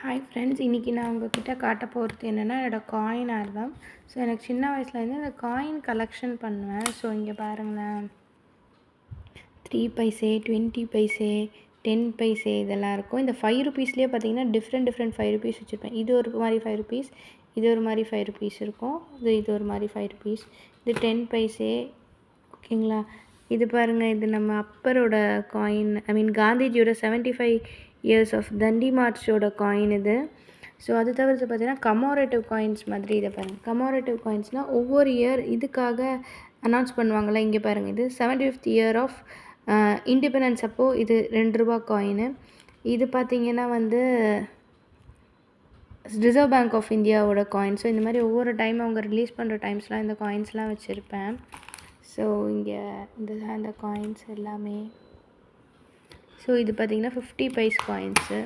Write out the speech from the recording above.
Hi friends, இன்றைக்கி நான் உங்ககிட்ட காட்ட போகிறது என்னென்னா என்னோடய காயின் ஆல்பம். ஸோ எனக்கு சின்ன வயசுலேருந்து இந்த காயின் கலெக்ஷன் பண்ணுவேன். ஸோ இங்கே பாருங்களேன், 3 பைசே, 20 பைசே, 10 பைசே இதெல்லாம் இருக்கும். இந்த 5 ருபீஸ்லேயே பார்த்தீங்கன்னா டிஃப்ரெண்ட் 5 ருபீஸ் வச்சுருப்பேன். இது ஒரு மாதிரி 5 ருபீஸ், இது ஒரு மாதிரி 5 ருபீஸ் இருக்கும். இது ஒரு மாதிரி 5 ருபீஸ். இது 10 பைசே, ஓகேங்களா. இது பாருங்கள், இது நம்ம அப்பரோட காயின், காந்திஜியோட 75 இயர்ஸ் ஆஃப் தண்டி மார்ச்சோட காயின் இது. ஸோ அது தவிர்த்து பார்த்தீங்கன்னா கமோரேட்டிவ் காயின்ஸ் மாதிரி இதை பாருங்கள். கமோரேட்டிவ் காயின்ஸ்னால் ஒவ்வொரு இயர் இதுக்காக அனௌன்ஸ் பண்ணுவாங்கள்ல. இங்கே பாருங்கள், இது 75th இயர் ஆஃப் இண்டிபெண்டன்ஸ் அப்போது இது 2 ரூபா காயினு. இது பார்த்திங்கன்னா ரிசர்வ் பேங்க் ஆஃப் இந்தியாவோட காயின். ஸோ இந்த மாதிரி ஒவ்வொரு டைம் அவங்க ரிலீஸ் பண்ணுற டைம்ஸ்லாம் இந்த காயின்ஸ்லாம் வச்சுருப்பேன். ஸோ இங்கே இந்த காயின்ஸ் எல்லாமே. ஸோ இது பார்த்திங்கன்னா 50 பைஸ் காயின்ஸு.